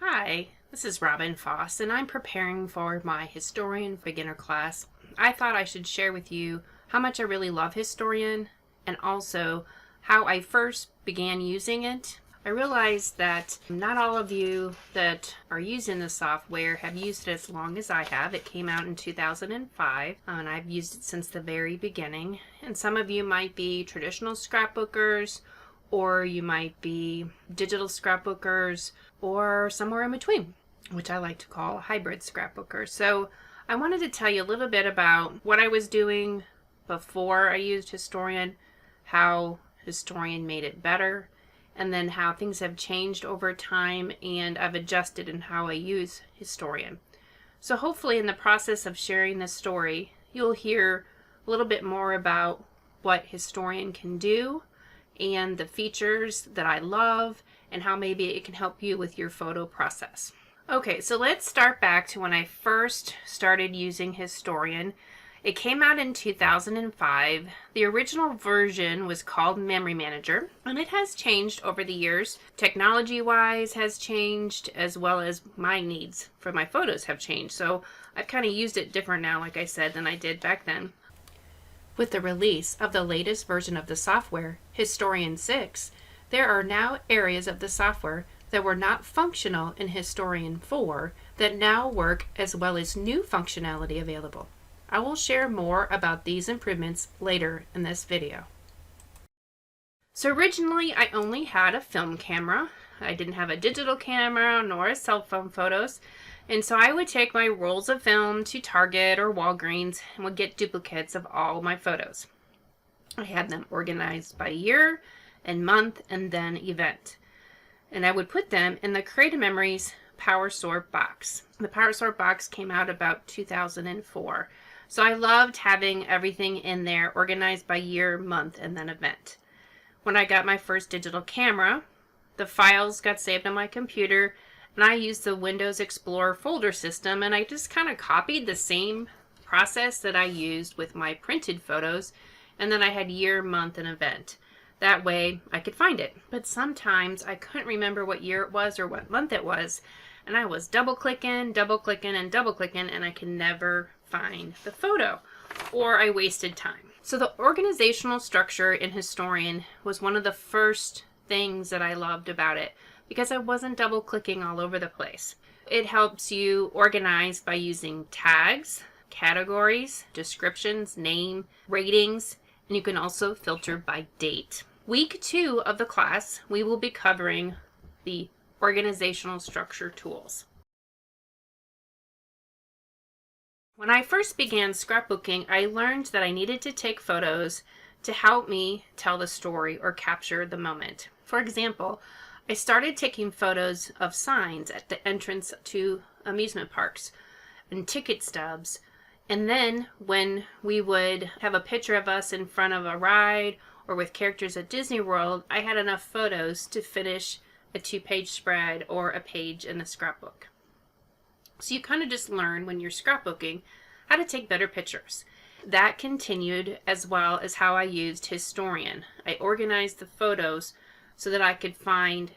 Hi, this is Robin Foss, and I'm preparing for my Historian beginner class. I thought I should share with you how much I really love Historian and also how I first began using it. I realized that not all of you that are using the software have used it as long as I have. It came out in 2005, and I've used it since the very beginning. And some of you might be traditional scrapbookers, or you might be digital scrapbookers, or somewhere in between, which I like to call a hybrid scrapbooker. So I wanted to tell you a little bit about what I was doing before I used Historian, how Historian made it better, and then how things have changed over time and I've adjusted in how I use Historian. So hopefully in the process of sharing this story, you'll hear a little bit more about what Historian can do and the features that I love and how maybe it can help you with your photo process. Okay, so let's start back to when I first started using Historian. It came out in 2005. The original version was called Memory Manager, and it has changed over the years. Technology-wise has changed, as well as my needs for my photos have changed. So I've kind of used it different now, like I said, than I did back then. With the release of the latest version of the software, Historian 6, there are now areas of the software that were not functional in Historian 4 that now work, as well as new functionality available. I will share more about these improvements later in this video. So originally I only had a film camera. I didn't have a digital camera nor a cell phone photos. And so I would take my rolls of film to Target or Walgreens and would get duplicates of all my photos. I had them organized by year and month and then event. And I would put them in the Creative Memories Power Sort box. The Power Sort box came out about 2004. So I loved having everything in there organized by year, month, and then event. When I got my first digital camera, the files got saved on my computer, and I used the Windows Explorer folder system, and I just kind of copied the same process that I used with my printed photos, and then I had year, month, and event. That way I could find it. But sometimes I couldn't remember what year it was or what month it was, and I was double-clicking, and double-clicking, and I could never find the photo, or I wasted time. So the organizational structure in Historian was one of the first things that I loved about it, because I wasn't double clicking all over the place. It helps you organize by using tags, categories, descriptions, name, ratings, and you can also filter by date. Week 2 of the class, we will be covering the organizational structure tools. When I first began scrapbooking, I learned that I needed to take photos to help me tell the story or capture the moment. For example, I started taking photos of signs at the entrance to amusement parks and ticket stubs. And then when we would have a picture of us in front of a ride or with characters at Disney World, I had enough photos to finish a 2-page spread or a page in the scrapbook. So you kind of just learn when you're scrapbooking how to take better pictures. That continued as well as how I used Historian. I organized the photos so that I could find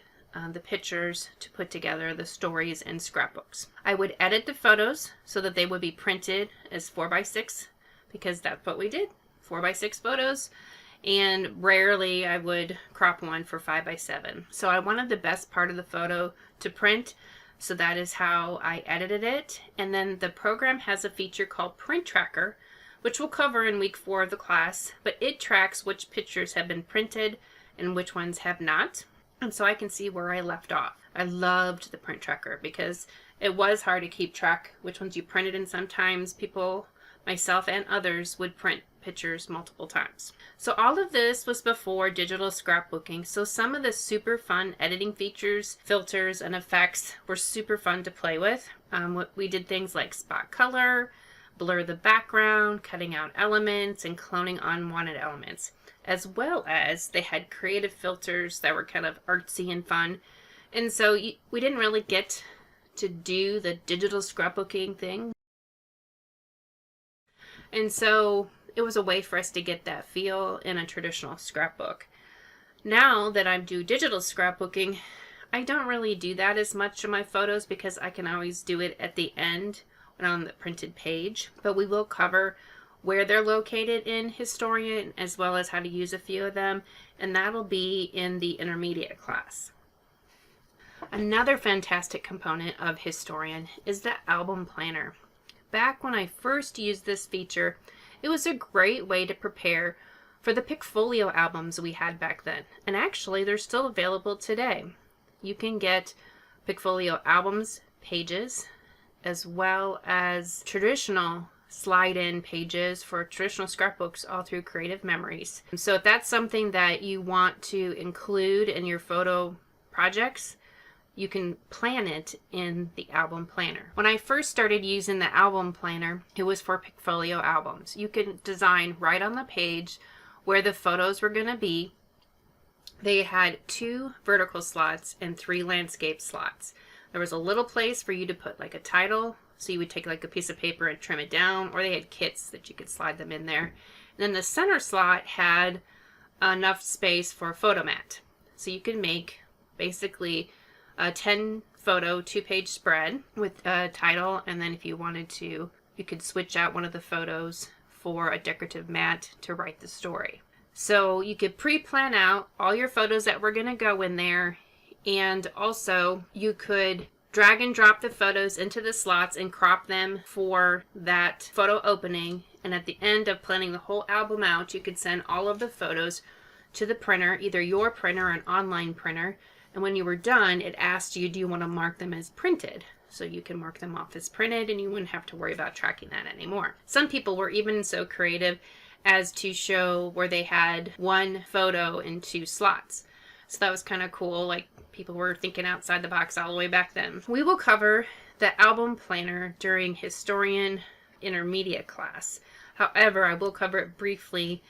the pictures to put together the stories in scrapbooks. I would edit the photos so that they would be printed as 4x6, because that's what we did, 4x6 photos, and rarely I would crop one for 5x7. So I wanted the best part of the photo to print, so that is how I edited it. And then the program has a feature called Print Tracker, which we'll cover in week 4 of the class, but it tracks which pictures have been printed and which ones have not. And so I can see where I left off. I loved the Print Tracker because it was hard to keep track which ones you printed, and sometimes people, myself and others, would print pictures multiple times. So all of this was before digital scrapbooking, so some of the super fun editing features, filters, and effects were super fun to play with. We did things like spot color, blur the background, cutting out elements, and cloning unwanted elements, as well as they had creative filters that were kind of artsy and fun. And so we didn't really get to do the digital scrapbooking thing. And so it was a way for us to get that feel in a traditional scrapbook. Now that I do digital scrapbooking, I don't really do that as much in my photos because I can always do it at the end when on the printed page, but we will cover where they're located in Historian as well as how to use a few of them, and that'll be in the intermediate class. Another fantastic component of Historian is the album planner. Back when I first used this feature, it was a great way to prepare for the Picfolio albums we had back then, and actually they're still available today. You can get Picfolio albums pages as well as traditional slide-in pages for traditional scrapbooks all through Creative Memories. So if that's something that you want to include in your photo projects, you can plan it in the album planner. When I first started using the album planner, it was for Picfolio albums. You can design right on the page where the photos were going to be. They had 2 vertical slots and 3 landscape slots. There was a little place for you to put like a title, so you would take like a piece of paper and trim it down, or they had kits that you could slide them in there. And then the center slot had enough space for a photo mat. So you could make basically a 10 photo 2-page spread with a title, and then if you wanted to, you could switch out one of the photos for a decorative mat to write the story. So you could pre-plan out all your photos that were going to go in there, and also you could drag and drop the photos into the slots and crop them for that photo opening. And at the end of planning the whole album out, you could send all of the photos to the printer, either your printer or an online printer. And when you were done, it asked you, do you want to mark them as printed? So you can mark them off as printed and you wouldn't have to worry about tracking that anymore. Some people were even so creative as to show where they had 1 photo in 2 slots. So that was kind of cool. Like, people were thinking outside the box all the way back then. We will cover the album planner during Historian Intermediate class. However, I will cover it briefly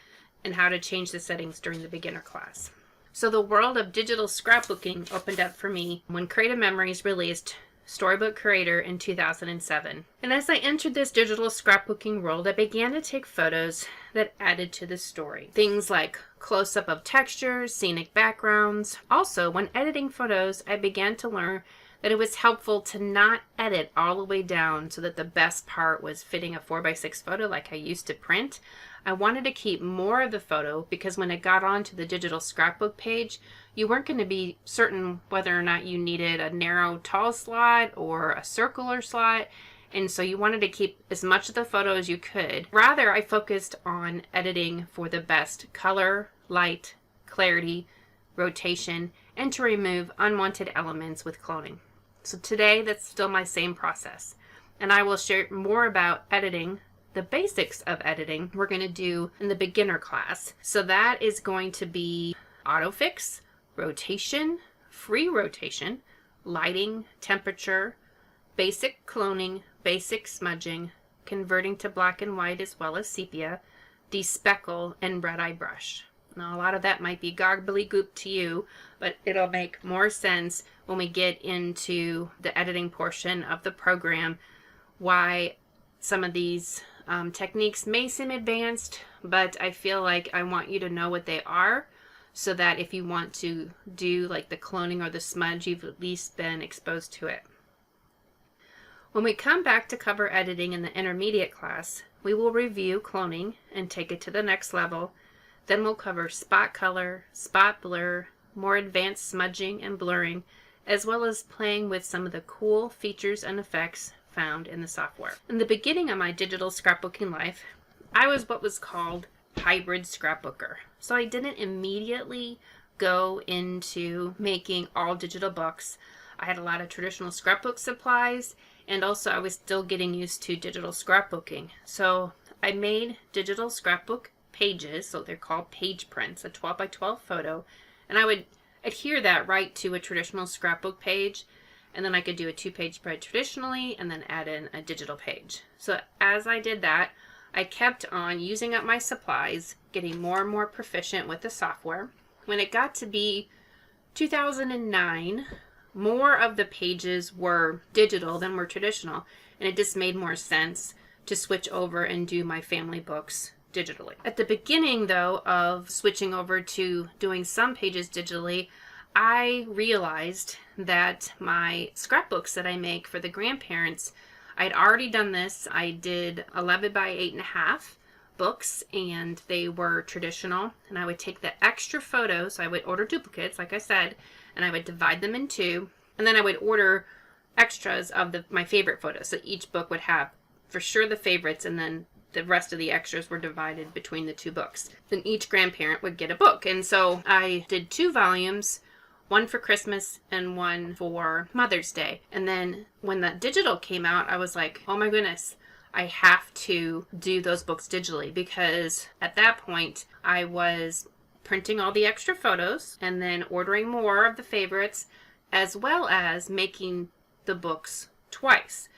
and how to change the settings during the beginner class. So the world of digital scrapbooking opened up for me when Creative Memories released Storybook Creator in 2007. And as I entered this digital scrapbooking world, I began to take photos that added to the story. Things like close-up of textures, scenic backgrounds. Also, when editing photos, I began to learn that it was helpful to not edit all the way down so that the best part was fitting a 4x6 photo like I used to print. I wanted to keep more of the photo because when it got onto the digital scrapbook page, you weren't going to be certain whether or not you needed a narrow, tall slot or a circular slot. And so you wanted to keep as much of the photo as you could. Rather, I focused on editing for the best color, light, clarity, rotation, and to remove unwanted elements with cloning. So today, that's still my same process. And I will share more about editing, the basics of editing we're going to do in the beginner class. So that is going to be autofix, rotation, free rotation, lighting, temperature, basic cloning, basic smudging, converting to black and white as well as sepia, despeckle, and red-eye brush. Now, a lot of that might be gobbledygook to you, but it'll make more sense when we get into the editing portion of the program, why some of these techniques may seem advanced, but I feel like I want you to know what they are so that if you want to do like the cloning or the smudge, you've at least been exposed to it. When we come back to cover editing in the intermediate class, we will review cloning and take it to the next level. Then we'll cover spot color, spot blur, more advanced smudging and blurring, as well as playing with some of the cool features and effects found in the software. In the beginning of my digital scrapbooking life, I was what was called hybrid scrapbooker. So I didn't immediately go into making all digital books. I had a lot of traditional scrapbook supplies, and also I was still getting used to digital scrapbooking. So I made digital scrapbook pages, so they're called page prints, a 12 by 12 photo, and I would adhere that right to a traditional scrapbook page, and then I could do a 2-page spread traditionally and then add in a digital page. So as I did that, I kept on using up my supplies, getting more and more proficient with the software. When it got to be 2009, more of the pages were digital than were traditional, and it just made more sense to switch over and do my family books digitally. At the beginning, though, of switching over to doing some pages digitally, I realized that my scrapbooks that I make for the grandparents, I'd already done this. I did 11 by 8.5 books, and they were traditional, and I would take the extra photos. I would order duplicates, like I said, and I would divide them in two, and then I would order extras of my favorite photos. So each book would have for sure the favorites, and then the rest of the extras were divided between the two books. Then each grandparent would get a book. And so I did 2 volumes, one for Christmas and one for Mother's Day. And then when the digital came out, I was like, oh my goodness, I have to do those books digitally, because at that point I was printing all the extra photos and then ordering more of the favorites, as well as making the books twice.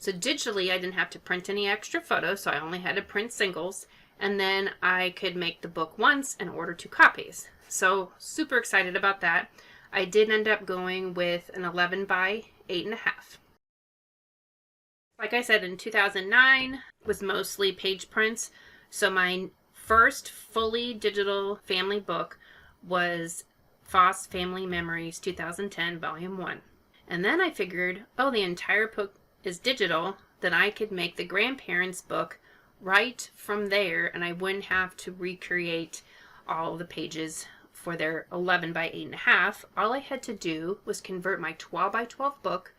So digitally, I didn't have to print any extra photos, so I only had to print singles, and then I could make the book once and order 2 copies. So super excited about that. I did end up going with an 11 by 8.5. Like I said, in 2009 was mostly page prints. So my first fully digital family book was Foss Family Memories 2010 Volume 1. And then I figured, oh, the entire book is digital, then I could make the grandparents' book right from there, and I wouldn't have to recreate all the pages for their 11 by 8.5. All I had to do was convert my 12 by 12 book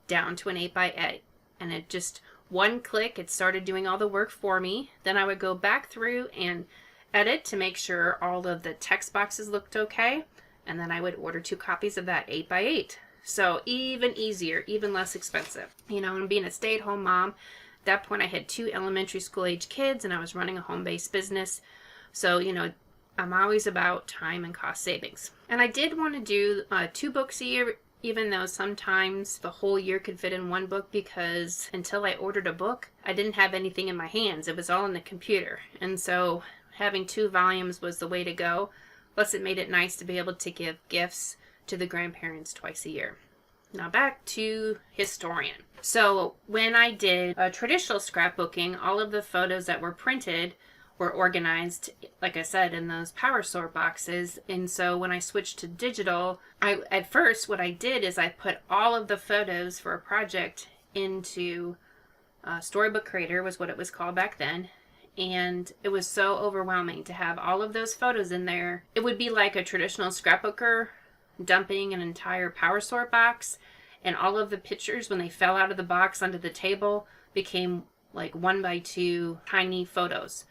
down to an 8 by 8. And it just, one click, it started doing all the work for me. Then I would go back through and edit to make sure all of the text boxes looked okay. And then I would order 2 copies of that 8 by 8. So even easier, even less expensive. You know, and being a stay-at-home mom, at that point I had 2 elementary school age kids, and I was running a home-based business. So, you know, I'm always about time and cost savings. And I did want to do 2 books a year, even though sometimes the whole year could fit in 1 book, because until I ordered a book, I didn't have anything in my hands. It was all in the computer. And so having 2 volumes was the way to go. Plus it made it nice to be able to give gifts to the grandparents twice a year. Now back to Historian. So when I did a traditional scrapbooking, all of the photos that were printed were organized, like I said, in those power sort boxes. And so when I switched to digital, at first what I did is I put all of the photos for a project into Storybook Creator, was what it was called back then. And it was so overwhelming to have all of those photos in there. It would be like a traditional scrapbooker dumping an entire power sort box, and all of the pictures, when they fell out of the box onto the table, became like 1 by 2 tiny photos,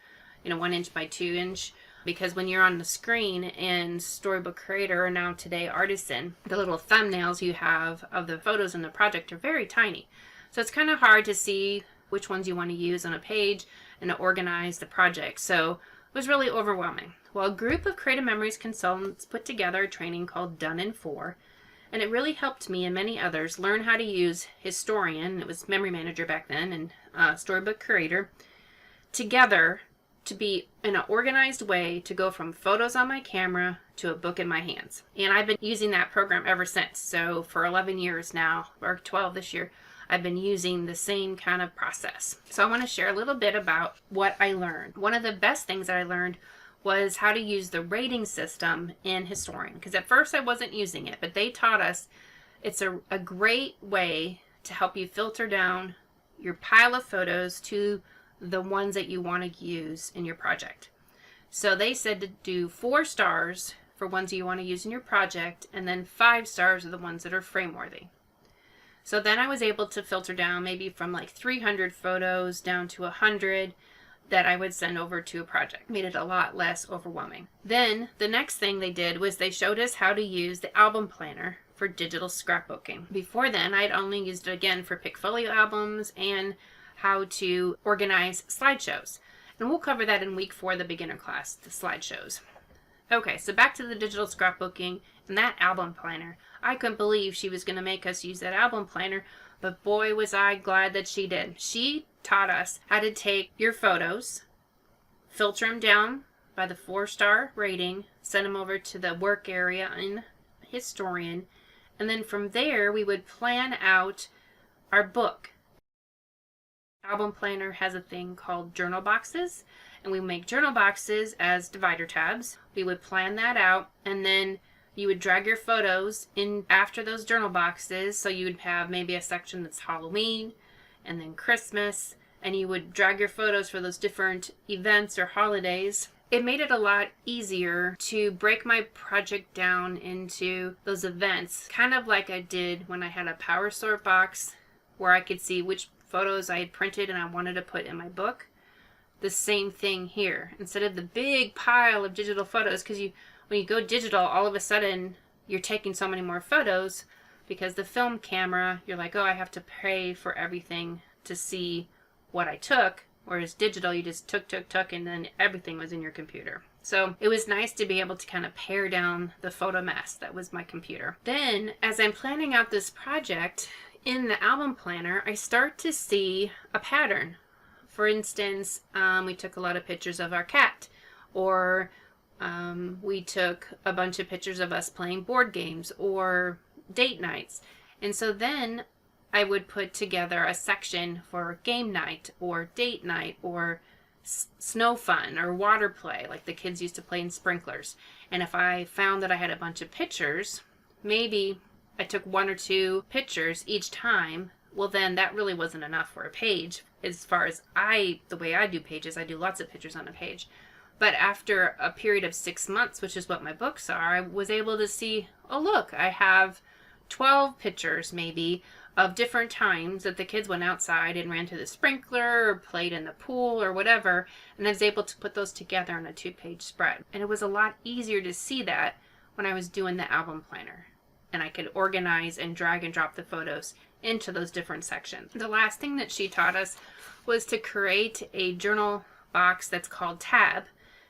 you know, 1 inch by 2 inch. Because when you're on the screen in Storybook Creator, or now today Artisan, the little thumbnails you have of the photos in the project are very tiny. So it's kind of hard to see which ones you want to use on a page and to organize the project. So it was really overwhelming. Well, a group of Creative Memories consultants put together a training called Done in 4, and it really helped me and many others learn how to use Historian, it was Memory Manager back then, and Storybook Creator, together to be in an organized way to go from photos on my camera to a book in my hands. And I've been using that program ever since. So for 11 years now, or 12 this year, I've been using the same kind of process. So I want to share a little bit about what I learned. One of the best things that I learned was how to use the rating system in Historian. Because at first I wasn't using it, but they taught us it's a great way to help you filter down your pile of photos to the ones that you want to use in your project. So they said to do 4 stars for ones you want to use in your project, and then 5 stars are the ones that are frame-worthy. So then I was able to filter down maybe from like 300 photos down to 100 that I would send over to a project. Made it a lot less overwhelming. Then the next thing they did was they showed us how to use the album planner for digital scrapbooking. Before then, I'd only used it again for Pickfolio albums and how to organize slideshows. And we'll cover that in week 4 of the beginner class, the slideshows. Okay, so back to the digital scrapbooking and that album planner. I couldn't believe she was going to make us use that album planner, but boy was I glad that she did. She taught us how to take your photos, filter them down by the 4-star rating, send them over to the work area in Historian, and then from there we would plan out our book. Album planner has a thing called journal boxes, and we make journal boxes as divider tabs. We would plan that out, and then You would drag your photos in after those journal boxes. So you would have maybe a section that's Halloween and then Christmas, and you would drag your photos for those different events or holidays. It made it a lot easier to break my project down into those events, kind of like I did when I had a power sort box where I could see which photos I had printed and I wanted to put in my book. The same thing here. Instead of the big pile of digital photos, because when you go digital, all of a sudden you're taking so many more photos, because the film camera, you're like, oh, I have to pay for everything to see what I took. Whereas digital, you just took, and then everything was in your computer. So it was nice to be able to kind of pare down the photo mess that was my computer. Then, as I'm planning out this project, in the album planner, I start to see a pattern. For instance, we took a lot of pictures of our cat, or we took a bunch of pictures of us playing board games or date nights. And so then I would put together a section for game night or date night or snow fun or water play, like the kids used to play in sprinklers. And if I found that I had a bunch of pictures, maybe I took 1 or 2 pictures each time. Well, then that really wasn't enough for a page. As far as the way I do pages, I do lots of pictures on a page. But after a period of 6 months, which is what my books are, I was able to see, oh look, I have 12 pictures maybe of different times that the kids went outside and ran to the sprinkler or played in the pool or whatever, and I was able to put those together on a 2-page spread. And it was a lot easier to see that when I was doing the album planner, and I could organize and drag and drop the photos into those different sections. The last thing that she taught us was to create a journal box that's called Tab,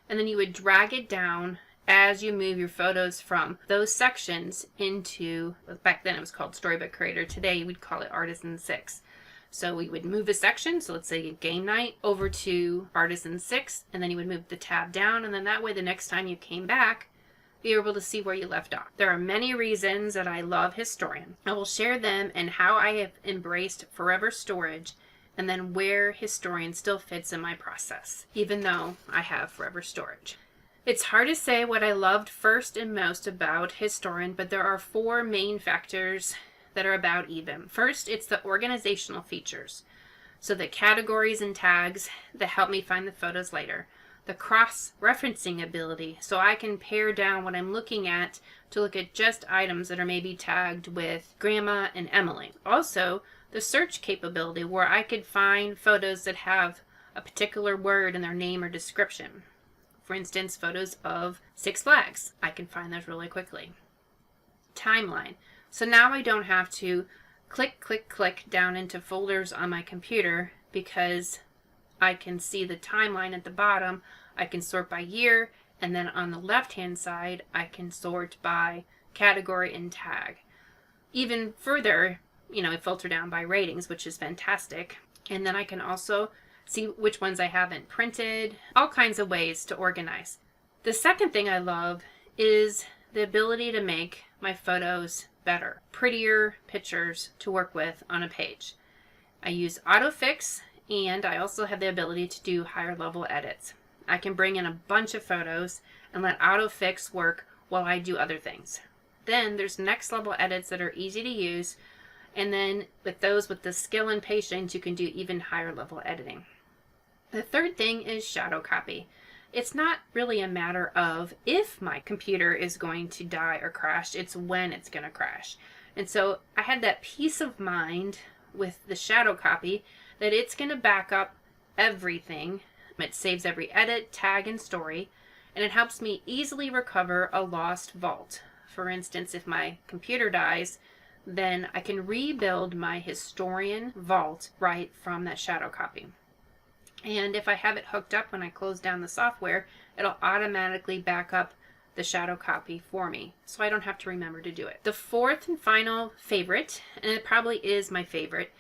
and then you would drag it down as you move your photos from those sections into, back then it was called Storybook Creator, today we'd call it Artisan 6. So we would move a section, so let's say game night, over to Artisan 6, and then you would move the tab down, and then that way the next time you came back, you were able to see where you left off. There are many reasons that I love Historian. I will share them and how I have embraced forever storage, and then where Historian still fits in my process, even though I have forever storage. It's hard to say what I loved first and most about Historian, but there are 4 main factors that are about even. First, it's the organizational features. So the categories and tags that help me find the photos later. The cross-referencing ability, so I can pare down what I'm looking at to look at just items that are maybe tagged with Grandma and Emily. Also, the search capability, where I could find photos that have a particular word in their name or description. For instance, photos of Six Flags. I can find those really quickly. Timeline. So now I don't have to click down into folders on my computer, because I can see the timeline at the bottom. I can sort by year, and then on the left-hand side, I can sort by category and tag. Even further, I filter down by ratings, which is fantastic. And then I can also see which ones I haven't printed, all kinds of ways to organize. The second thing I love is the ability to make my photos better, prettier pictures to work with on a page. I use autofix, and I also have the ability to do higher level edits. I can bring in a bunch of photos and let autofix work while I do other things. Then there's next level edits that are easy to use, and then with the skill and patience, you can do even higher level editing. The third thing is shadow copy. It's not really a matter of if my computer is going to die or crash, it's when it's going to crash. And so I had that peace of mind with the shadow copy that it's going to back up everything. It saves every edit, tag, and story, and it helps me easily recover a lost vault. For instance, if my computer dies, then I can rebuild my Historian vault right from that shadow copy. And if I have it hooked up when I close down the software, it'll automatically back up the shadow copy for me, so I don't have to remember to do it. The fourth and final favorite, and it probably is my favorite,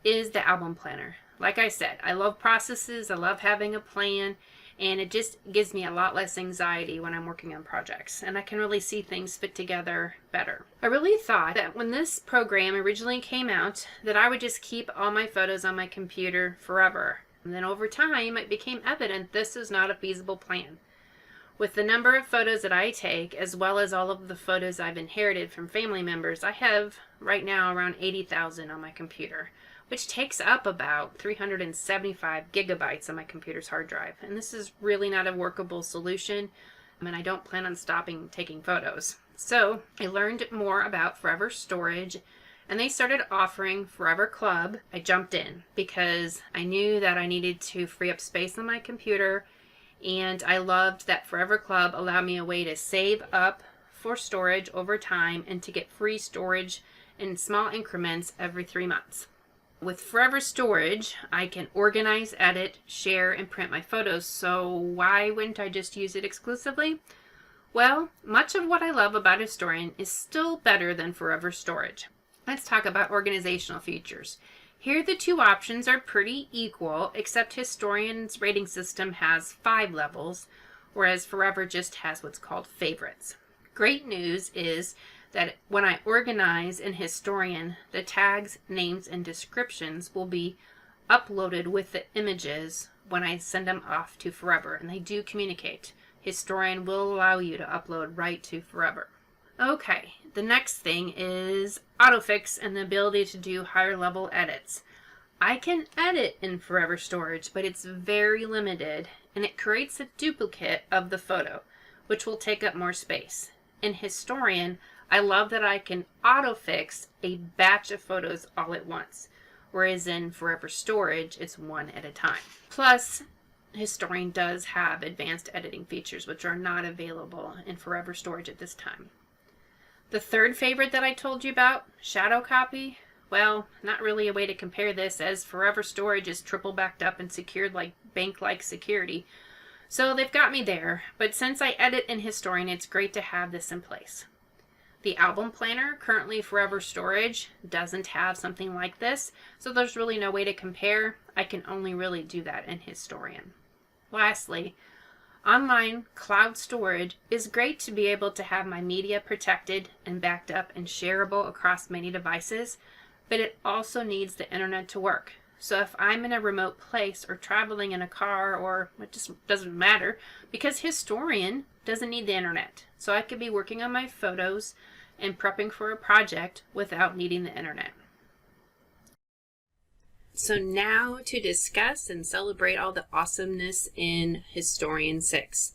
is the album planner. Like I said, I love processes, I love having a plan, and it just gives me a lot less anxiety when I'm working on projects, and I can really see things fit together better. I really thought that when this program originally came out, that I would just keep all my photos on my computer forever. And then over time, it became evident this is not a feasible plan. With the number of photos that I take, as well as all of the photos I've inherited from family members, I have right now around 80,000 on my computer, which takes up about 375 gigabytes on my computer's hard drive. And this is really not a workable solution, and I don't plan on stopping taking photos. So I learned more about Forever Storage, and they started offering Forever Club. I jumped in because I knew that I needed to free up space on my computer, and I loved that Forever Club allowed me a way to save up for storage over time and to get free storage in small increments every 3 months. With Forever Storage, I can organize, edit, share, and print my photos, so why wouldn't I just use it exclusively? Well, much of what I love about Historian is still better than Forever Storage. Let's talk about organizational features. Here the two options are pretty equal, except Historian's rating system has 5 levels, whereas Forever just has what's called favorites. Great news is that when I organize in Historian, the tags, names, and descriptions will be uploaded with the images when I send them off to Forever, and they do communicate. Historian will allow you to upload right to Forever. Okay, the next thing is autofix and the ability to do higher level edits. I can edit in Forever Storage, but it's very limited, and it creates a duplicate of the photo, which will take up more space. In Historian, I love that I can autofix a batch of photos all at once, whereas in Forever Storage, it's one at a time. Plus, Historian does have advanced editing features, which are not available in Forever Storage at this time. The third favorite that I told you about, Shadow Copy, well, not really a way to compare this, as Forever Storage is triple backed up and secured like bank-like security. So they've got me there, but since I edit in Historian, it's great to have this in place. The album planner, currently Forever Storage, doesn't have something like this, so there's really no way to compare. I can only really do that in Historian. Lastly, online cloud storage is great to be able to have my media protected and backed up and shareable across many devices, but it also needs the internet to work. So if I'm in a remote place or traveling in a car, or it just doesn't matter, because Historian doesn't need the internet. So I could be working on my photos and prepping for a project without needing the internet. So now to discuss and celebrate all the awesomeness in Historian 6.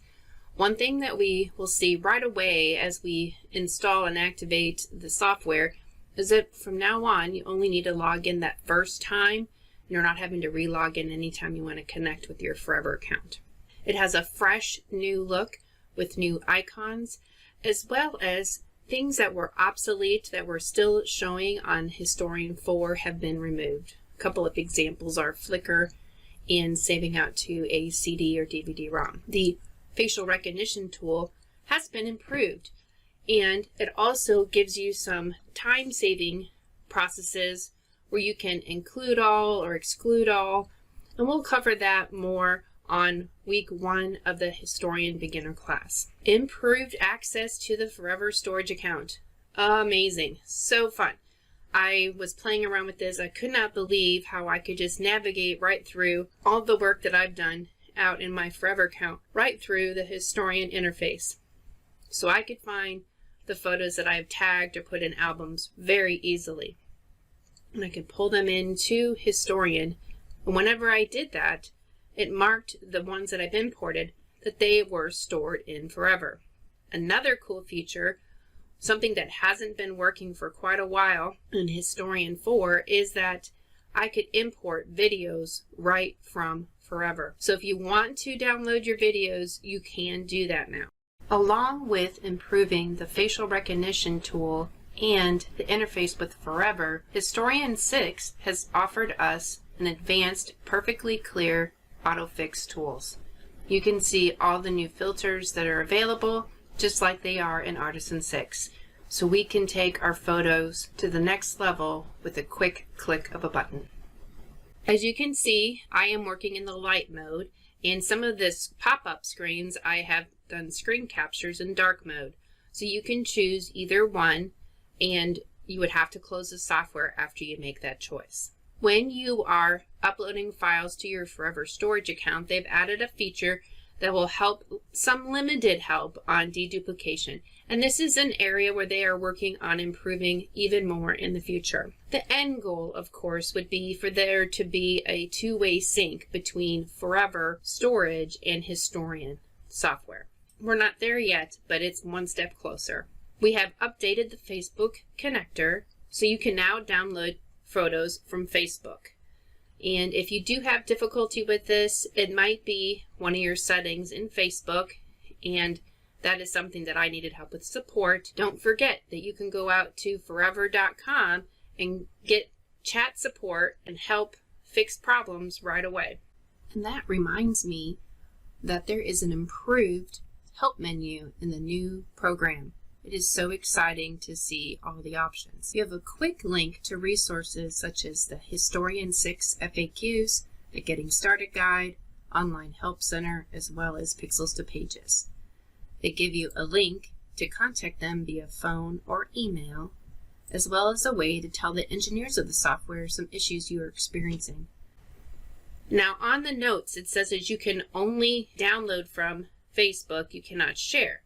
One thing that we will see right away as we install and activate the software is that from now on you only need to log in that first time. You're not having to re-log in anytime you want to connect with your Forever account. It has a fresh new look with new icons, as well as things that were obsolete that were still showing on Historian 4 have been removed. A couple of examples are Flickr and saving out to a CD or DVD-ROM. The facial recognition tool has been improved, and it also gives you some time-saving processes where you can include all or exclude all, and we'll cover that more on week 1 of the Historian beginner class. Improved access to the Forever Storage account. Amazing, so fun. I was playing around with this. I could not believe how I could just navigate right through all the work that I've done out in my Forever account, right through the Historian interface. So I could find the photos that I've tagged or put in albums very easily. And I could pull them into Historian. And whenever I did that, it marked the ones that I've imported that they were stored in Forever. Another cool feature, something that hasn't been working for quite a while in Historian 4, is that I could import videos right from Forever. So if you want to download your videos, you can do that now. Along with improving the facial recognition tool and the interface with Forever, Historian 6 has offered us an advanced, perfectly clear autofix tools. You can see all the new filters that are available, just like they are in Artisan 6. So we can take our photos to the next level with a quick click of a button. As you can see, I am working in the light mode. In some of this pop-up screens, I have done screen captures in dark mode. So you can choose either one, and you would have to close the software after you make that choice. When you are uploading files to your Forever Storage account, they've added a feature that will help, some limited help on deduplication. And this is an area where they are working on improving even more in the future. The end goal, of course, would be for there to be a two-way sync between Forever storage and Historian software. We're not there yet, but it's one step closer. We have updated the Facebook connector, so you can now download photos from Facebook. And if you do have difficulty with this, it might be one of your settings in Facebook, and that is something that I needed help with support. Don't forget that you can go out to forever.com and get chat support and help fix problems right away. And that reminds me that there is an improved help menu in the new program. It is so exciting to see all the options. You have a quick link to resources such as the Historian 6 FAQs, the Getting Started Guide, Online Help Center, as well as Pixels to Pages. They give you a link to contact them via phone or email, as well as a way to tell the engineers of the software some issues you are experiencing. Now on the notes it says that you can only download from Facebook, you cannot share.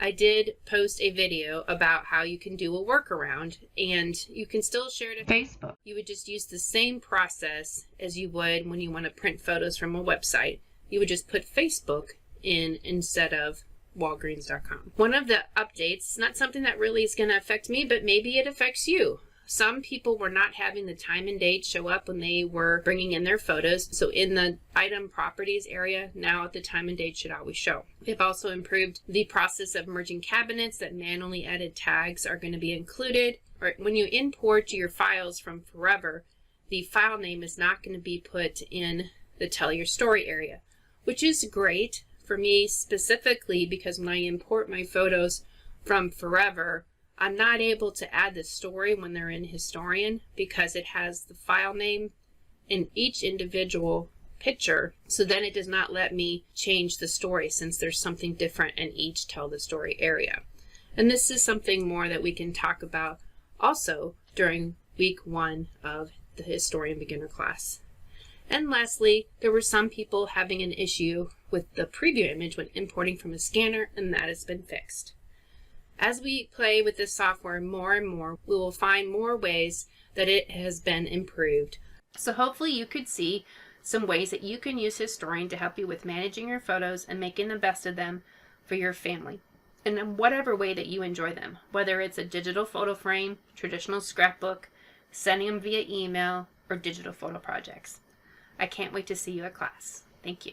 I did post a video about how you can do a workaround, and you can still share it to Facebook. You would just use the same process as you would when you want to print photos from a website. You would just put Facebook in instead of Walgreens.com. One of the updates, not something that really is going to affect me, but maybe it affects you. Some people were not having the time and date show up when they were bringing in their photos. So in the item properties area, now the time and date should always show. They've also improved the process of merging cabinets, that manually added tags are going to be included. Or when you import your files from Forever, the file name is not going to be put in the Tell Your Story area, which is great for me specifically because when I import my photos from Forever, I'm not able to add the story when they're in Historian because it has the file name in each individual picture. So then it does not let me change the story since there's something different in each Tell the Story area. And this is something more that we can talk about also during week 1 of the Historian beginner class. And lastly, there were some people having an issue with the preview image when importing from a scanner, and that has been fixed. As we play with this software more and more, we will find more ways that it has been improved. So hopefully you could see some ways that you can use Historian to help you with managing your photos and making the best of them for your family. And in whatever way that you enjoy them, whether it's a digital photo frame, traditional scrapbook, sending them via email, or digital photo projects. I can't wait to see you at class. Thank you.